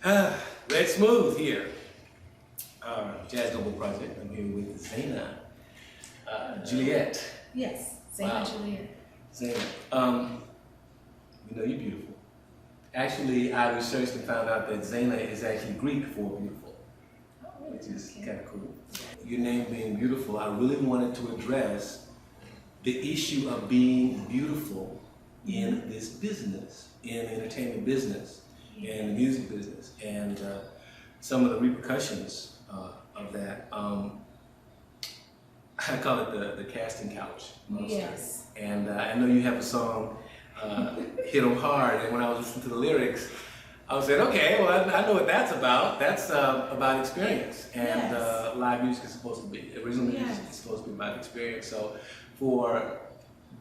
Rejj Smooth here. Jazz Noble Project. I'm here with Zaina Julliette. Yes, Zaina Julliette. Zaina, you know you're beautiful. Actually, I researched and found out that Zaina is actually Greek for beautiful, which is kind of cool. Your name being beautiful, I really wanted to address the issue of being beautiful in this business, in the entertainment business, and the music business, and some of the repercussions of that. I call it the casting couch monster. Yes. And I know you have a song, Hit 'Em Hard, and when I was listening to the lyrics, I was saying, okay, well, I know what that's about. That's about experience, and Yes. live music is supposed to be. Original music is supposed to be about experience. So for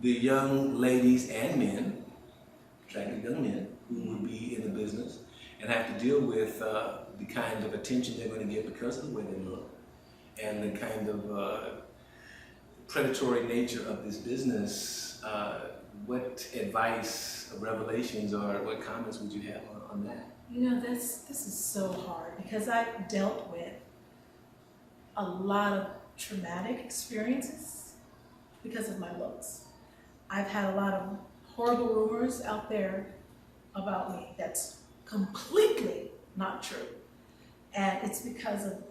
the young ladies and men, attractive young men who would be in the business and have to deal with the kind of attention they're going to get because of the way they look and the kind of predatory nature of this business, what advice, revelations, or what comments would you have on that? You know, this is so hard because I've dealt with a lot of traumatic experiences because of my looks. I've had a lot of horrible rumors out there about me that's completely not true. And it's because of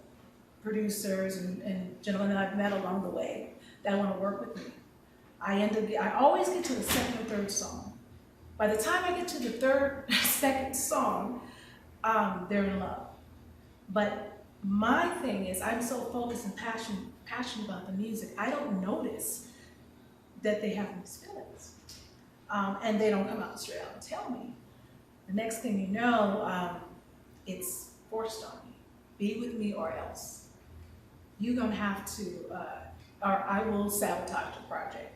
producers and gentlemen that I've met along the way that want to work with me. I always get to the second or third song. By the time I get to the second song, they're in love. But my thing is, I'm so focused and passionate about the music, I don't notice that they have these feelings. And they don't come out straight out and tell me. The next thing you know, it's forced on me. Be with me or else. You're gonna have to, or I will sabotage the project.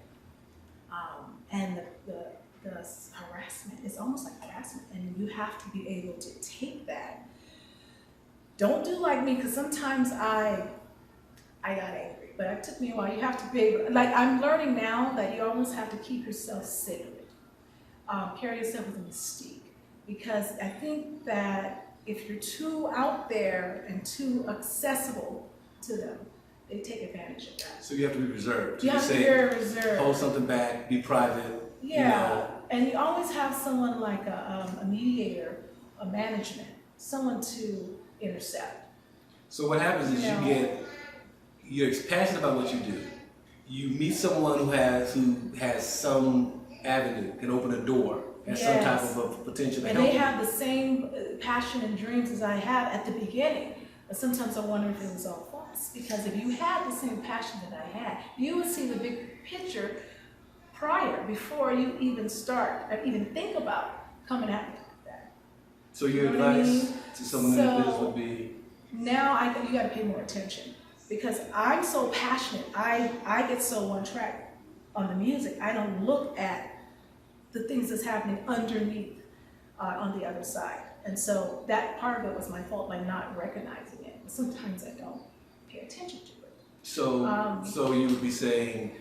And the harassment, it's almost like harassment, and you have to be able to take that. Don't do like me, because sometimes I got angry, but it took me a while. You have to be able, like I'm learning now that you almost have to keep yourself sacred. Carry yourself with a mystique, because I think that if you're too out there and too accessible to them, they take advantage of that. So you have to be reserved. You have to be very reserved. Hold something back, be private. Yeah, you know. And you always have someone like a mediator, a management, someone to intercept. So what happens is you're passionate about what you do. You meet someone who has some avenue, can open a door, has some type of a potential to and help they you. have the same passion and dreams as I had at the beginning. But sometimes I wonder if it was all false. Because if you had the same passion that I had, you would see the big picture before you even start or even think about coming at me like that. So your advice to someone in the business would be? Now you got to pay more attention, because I'm so passionate. I get so on track on the music. I don't look at the things that's happening underneath on the other side. And so that part of it was my fault by not recognizing it. But sometimes I don't pay attention to it. So you would be saying,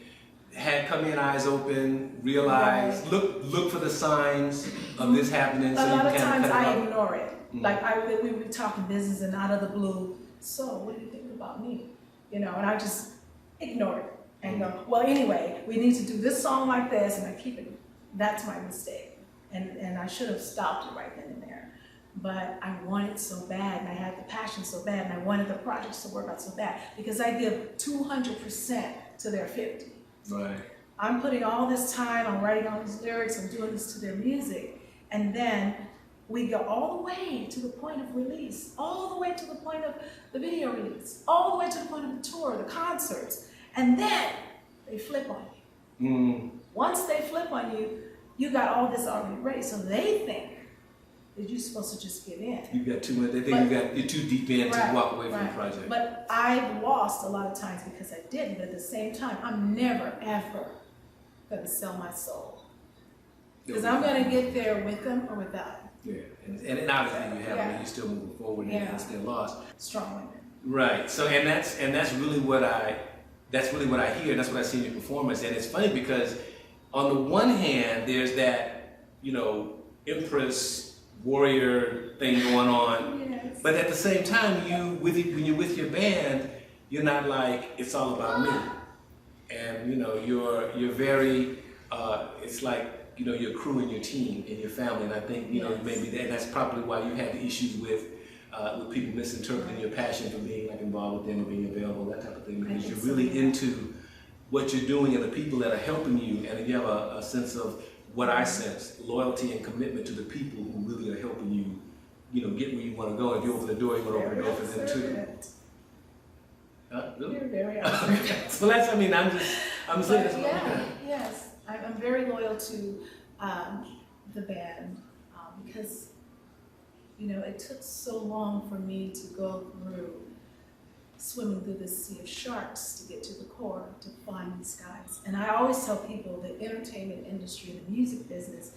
come in eyes open, realize, look for the signs of this happening. A lot of times I ignore it. Like we were talking business and out of the blue, so what do you think about me? You know, and I just ignore it and go, well, anyway, we need to do this song like this, and I keep it. That's my mistake. And I should have stopped it right then and there. But I wanted so bad, and I had the passion so bad, and I wanted the projects to work out so bad, because I give 200% to their 50. Right. I'm putting all this time, I'm writing all these lyrics, I'm doing this to their music, and then we go all the way to the point of release, all the way to the point of the video release, all the way to the point of the tour, the concerts, and then they flip on you. Once they flip on you, you got all this already ready, so they think that you're supposed to just give in. You got too much. They think you're too deep in to walk away from the project. But I've lost a lot of times because I didn't. But at the same time, I'm never ever gonna sell my soul, because I'm gonna get there with them or without them. Yeah, and obviously you have, and you're still moving forward, and it's still lost. Strong women. Right. So that's really what I hear. And that's what I see in your performance. And it's funny because on the one hand, there's that Empress warrior thing going on. Yes. But at the same time, when you're with your band, you're not like, it's all about me. And you know, you're very, it's like, you know, your crew and your team and your family. And I think, you know, maybe that's probably why you had the issues with people misinterpreting your passion for being like involved with them or being available, that type of thing, because you're really into what you're doing and the people that are helping you, and you have a sense of what I sense, loyalty and commitment to the people who really are helping you, you know, get where you want to go. If you open the door, you want to open the door for them too. Really? You're very observant. So that's, I mean, I'm saying that's what I'm doing. Yes, I'm very loyal to the band because, you know, it took so long for me to go through swimming through this sea of sharks to get to the core, to find these guys. And I always tell people the entertainment industry, the music business,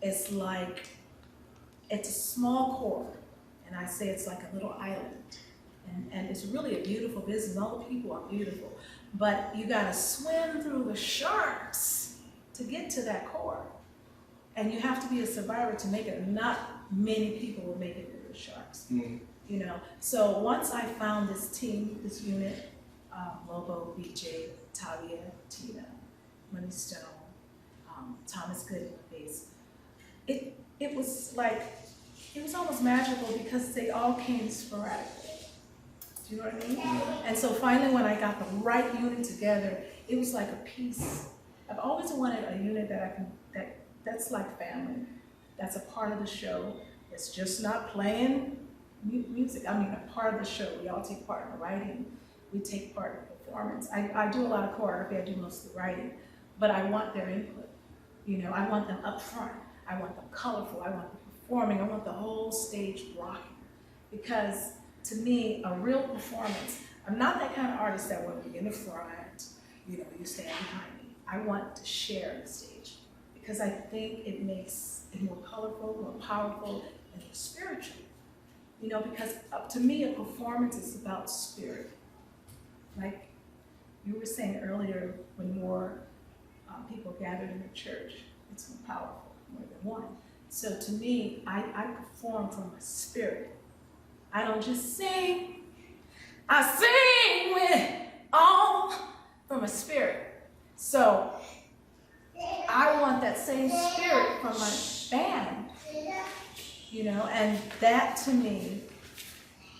is like, it's a small core, and I say it's like a little island. And it's really a beautiful business. All the people are beautiful, but you gotta swim through the sharks to get to that core. And you have to be a survivor to make it. Not many people will make it through the sharks. You know, so once I found this team, this unit, Lobo, BJ, Talia, Tina, Money Stone, Thomas Good on bass, it was like, it was almost magical because they all came sporadically. Do you know what I mean? And so finally when I got the right unit together, it was like a piece. I've always wanted a unit that's like family, that's a part of the show. It's just not playing music. I mean, a part of the show. We all take part in the writing. We take part in the performance. I do a lot of choreography. I do most of the writing, but I want their input. You know, I want them up front. I want them colorful. I want them performing. I want the whole stage rocking. Because to me, a real performance, I'm not that kind of artist that will be in the front, you know, you stand behind me. I want to share the stage because I think it makes it more colorful, more powerful, and more spiritual. You know, because to me, a performance is about spirit. Like you were saying earlier, when more people gathered in the church, it's more powerful, more than one. So to me, I perform from my spirit. I don't just sing. I sing with all from a spirit. So I want that same spirit from my band, you know, and that to me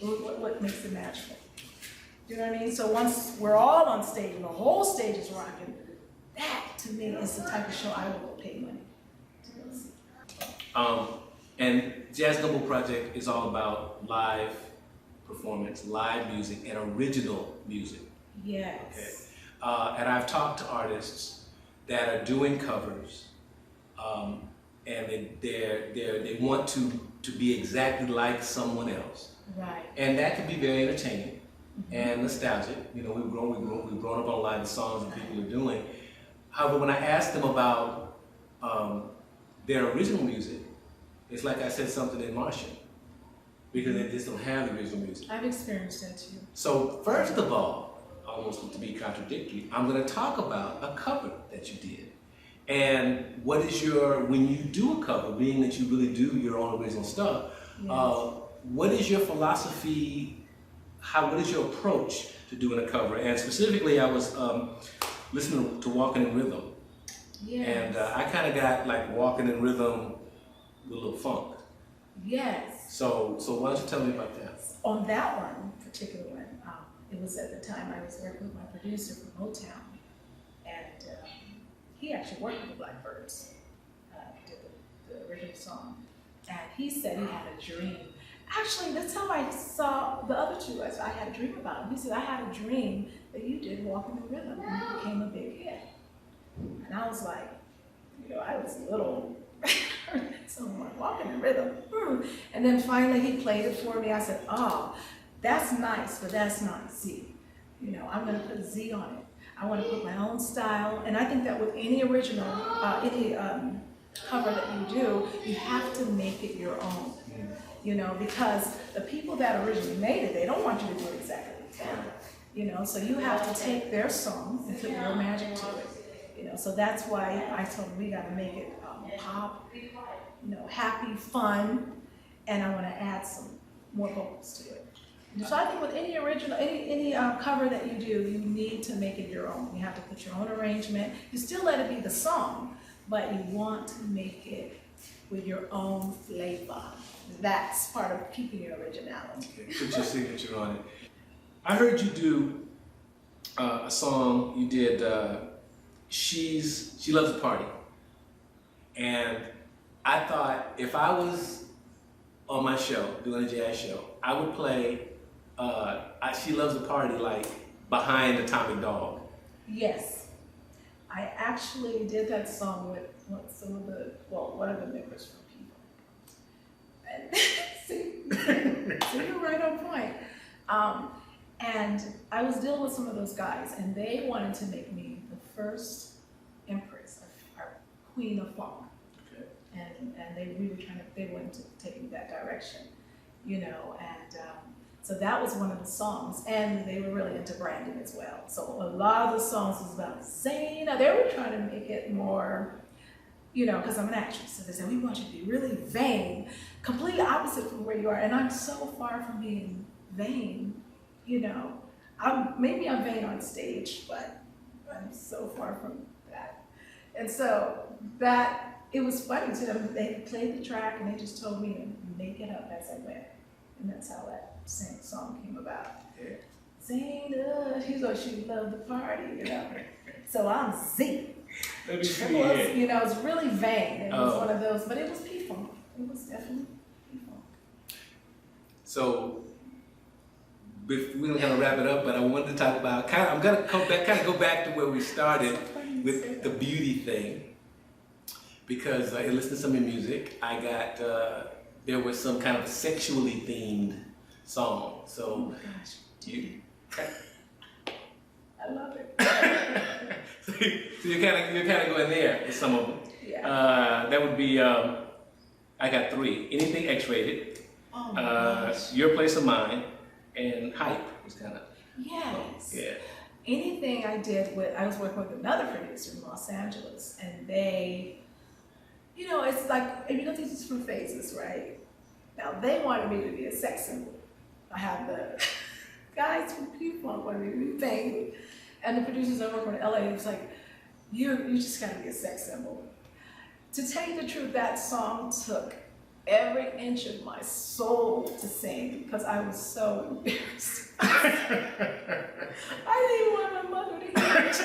is what makes it magical. You know what I mean? So once we're all on stage and the whole stage is rocking, that to me is the type of show I will pay money to go see. And Jazz Gumbo Project is all about live performance, live music, and original music. Yes. Okay. And I've talked to artists that are doing covers, and they want to be exactly like someone else. Right. And that can be very entertaining and nostalgic. You know, we've grown up on a lot of the songs that people are doing. However, when I ask them about their original music, it's like I said something in Martian, because they just don't have the original music. I've experienced that too. So first of all, almost to be contradictory, I'm going to talk about a cover that you did. And what is when you do a cover, being that you really do your own original stuff, what is your philosophy, what is your approach to doing a cover? And specifically, I was listening to Walking in Rhythm. Yes. And I kind of got like Walking in Rhythm with a little funk. Yes. So why don't you tell me about that? On that one, particular one, it was at the time I was working with my producer from Motown, and he actually worked with the Blackbirds, did the original song, and he said he had a dream. Actually, that's how I saw the other two. I had a dream about him. He said, I had a dream that you did Walking in Rhythm, and you became a big hit. And I was like, you know, I was a little, someone Walking in Rhythm. And then finally he played it for me. I said, oh, that's nice, but that's not Z. You know, I'm gonna put Z on it. I wanna put my own style. And I think that with any original, any cover that you do, you have to make it your own. You know, because the people that originally made it, they don't want you to do it exactly like them. You know, so you have to take their song and put your magic to it. You know, so that's why I told them we got to make it pop, you know, happy, fun, and I want to add some more vocals to it. So I think with any original, any cover that you do, you need to make it your own. You have to put your own arrangement. You still let it be the song, but you want to make it with your own flavor. That's part of keeping your originality. Okay, put your signature on it. I heard you do a song you did, She Loves to Party. And I thought if I was on my show, doing a jazz show, I would play She Loves to Party like behind Atomic Dog. Yes. I actually did that song with some of the, one of the members from People. And see, you're right on point. And I was dealing with some of those guys, and they wanted to make me the first empress, our queen of funk. Okay. And they wanted to take me that direction, you know, and so that was one of the songs, and they were really into branding as well. So a lot of the songs was about Zaina. They were trying to make it more, you know, because I'm an actress, so they said, we want you to be really vain, completely opposite from where you are, and I'm so far from being vain, you know. Maybe I'm vain on stage, but I'm so far from that. And so it was funny to them. They played the track and they just told me to make it up as I went. And that's how that song came about. Yeah. Zaina, she loved the party, you know. So I'm Z. Let me see It was, you know, it's really vain. It was one of those, but it was P-Funk. It was definitely P-Funk. So we're gonna wrap it up, but I wanted to talk about I'm gonna go back to where we started with the beauty thing, because I listened to some of your music. I got there was some kind of sexually themed song. So oh my gosh, I love it. so you're kind of going there with some of them. Yeah. That would be I got 3. Anything X-rated, Oh my gosh. Your Place of Mine, and Hype was kind of. Yes. Yeah. Anything I did I was working with another producer in Los Angeles, and they, you know, it's like, and you know, these are different phases, right? Now, they wanted me to be a sex symbol. I have the guys from P-Funk wanted me to be vain, and the producers I work with in LA, it was like, you just gotta be a sex symbol. To tell you the truth, that song took every inch of my soul to sing because I was so embarrassed. I didn't even want my mother to hear it.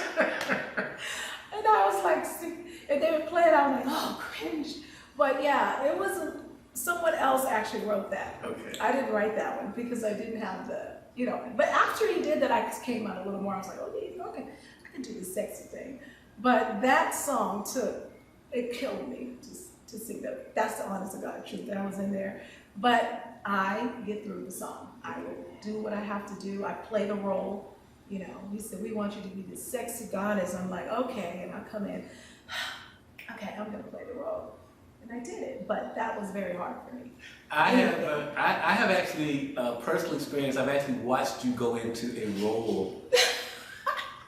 And I was like, and they would play it, I was like, oh, cringe. But yeah, it wasn't, someone else actually wrote that. Okay. I didn't write that one because I didn't have the, you know, but after he did that, I came out a little more. I was like, okay, I can do the sexy thing. But that song it killed me to sing that. That's the honest to God truth that I was in there. But I get through the song. I will do what I have to do. I play the role. You know, he said, we want you to be the sexy goddess. I'm like, okay. And I come in, okay, I'm going to play the role. And I did it, but that was very hard for me. I have actually personal experience. I've actually watched you go into a role,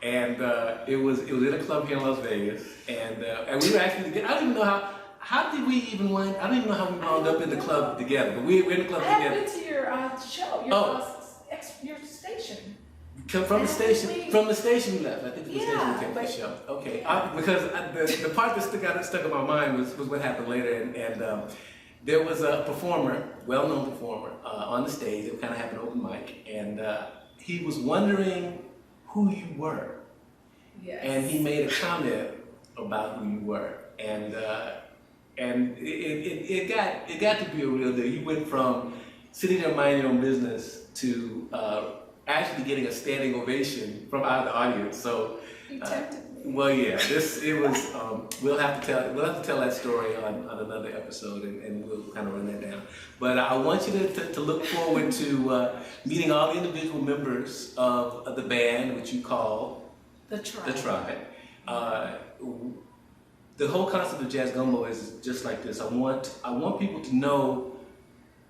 and it was in a club here in Las Vegas, and we were actually together. I don't even know how did we even wind. I don't even know how we wound up in the club together, but we're in the club together. I went to your show, your station. From the station we left. I think the station we came to the show. Okay, Yeah. Because the part that stuck in my mind was what happened later, and there was a performer, well-known performer, on the stage. It kind of happened open mic, and he was wondering who you were, Yes. and he made a comment about who you were, and it got to be a real deal. You went from sitting there minding your own business to actually getting a standing ovation from out of the audience. So, You tempted me. well, yeah, it was. We'll have to tell that story on another episode, and we'll kind of run that down. But I want you to look forward to meeting all the individual members of the band, which you call The Tribe. The Tribe. The whole concept of Jazz Gumbo is just like this. I want people to know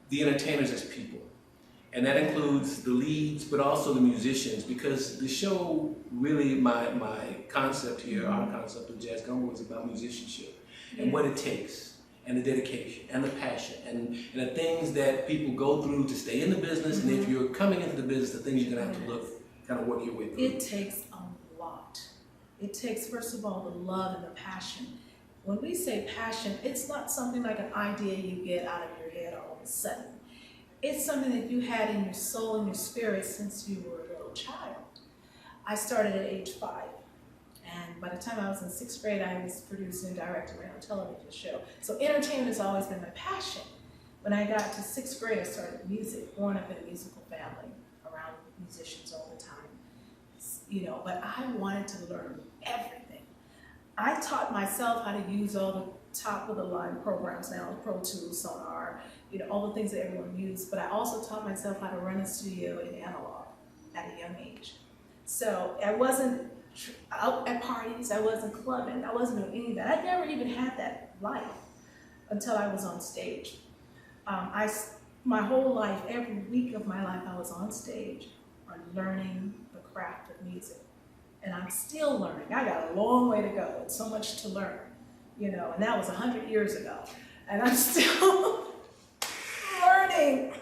the entertainers as people. And that includes the leads, but also the musicians, because the show, really, my concept here, our concept of Jazz Gumbo is about musicianship and what it takes. and the dedication and the passion and the things that people go through to stay in the business. And if you're coming into the business, the things you're going to have to kind of work your way through. It takes a lot. It takes, first of all, the love and the passion. When we say passion, it's not something like an idea you get out of your head all of a sudden. It's something that you had in your soul and your spirit since you were a little child. I started at age 5. And by the time I was in 6th grade, I was producing and directing my own television show. So entertainment has always been my passion. When I got to 6th grade, I started music, growing up in a musical family, around musicians all the time. You know, but I wanted to learn everything. I taught myself how to use all the top of the line programs now, Pro Tools, Sonar, you know, all the things that everyone uses. But I also taught myself how to run a studio in analog at a young age. So I wasn't out at parties, I wasn't clubbing, I wasn't doing any of that. I never even had that life until I was on stage. My whole life, every week of my life, I was on stage or learning the craft of music. And I'm still learning. I got a long way to go and so much to learn, you know, and that was 100 years ago. And I'm still learning.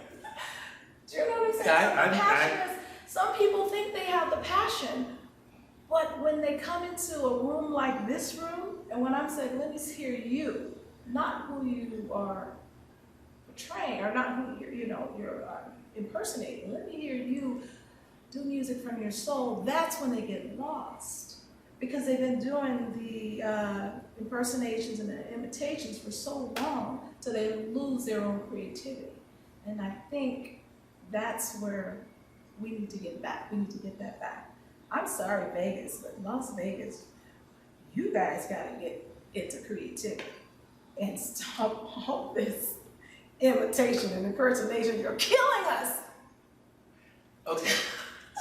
Do you know what I'm saying? Some people think they have the passion, but when they come into a room like this room, and when I'm saying, let me hear you, not who you are portraying, or not who you're impersonating. Let me hear you do music from your soul. That's when they get lost, because they've been doing the impersonations and the imitations for so long till they lose their own creativity. And I think that's where we need to get back. We need to get that back. I'm sorry, Vegas, but Las Vegas, you guys got to get into creativity and stop all this imitation and impersonation. You're killing us. Okay,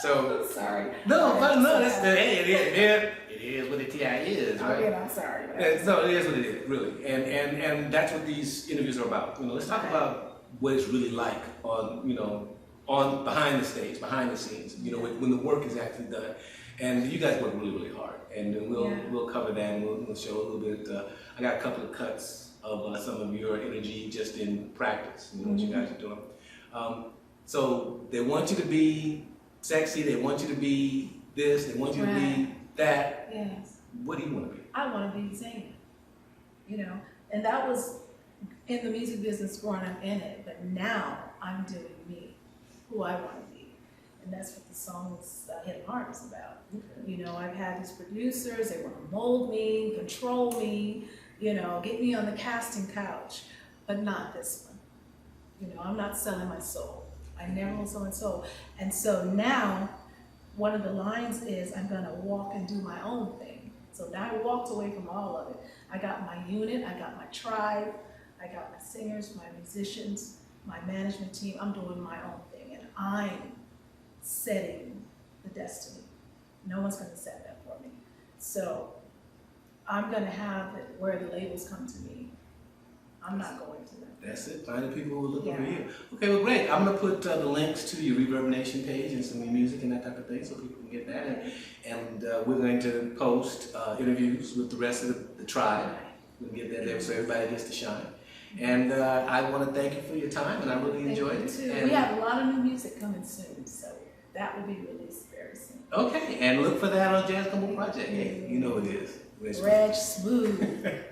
so. I'm sorry. No, it is what the TI is, right? Okay, I'm sorry. No, it is what it is, really. And that's what these interviews are about. You know, let's talk about what it's really like on, you know, on behind the stage, behind the scenes, you know, when the work is actually done. And you guys work really, really hard. And we'll cover that, and we'll show a little bit. I got a couple of cuts of some of your energy just in practice, you know, what you guys are doing. So they want you to be sexy, they want you to be this, they want you to be that. Yes. What do you want to be? I want to be Zaina, you know, and that was in the music business growing up in it, but now I'm doing me, who I want to be. And that's what the song Hidden Heart is about. Okay. You know, I've had these producers, they want to mold me, control me, you know, get me on the casting couch, but not this one. You know, I'm not selling my soul. I never will sell my soul. And so now, one of the lines is, I'm gonna walk and do my own thing. So now I walked away from all of it. I got my unit, I got my tribe, I got my singers, my musicians, my management team. I'm doing my own thing, and I'm setting the destiny. No one's gonna set that for me. So I'm gonna have it where the labels come to me. I'm not going to them. That's it. Find the people who are looking for you. Okay, well, great. I'm going to put the links to your Reverb Nation page and some of your music and that type of thing so people can get that. And we're going to post interviews with the rest of the tribe. We'll get that there so everybody gets to shine. And I want to thank you for your time, and I really enjoyed it. And we have a lot of new music coming soon, so that will be released very soon. Okay, and look for that on Jazz Combo Project. Hey, you know it is. Rejj Smooth.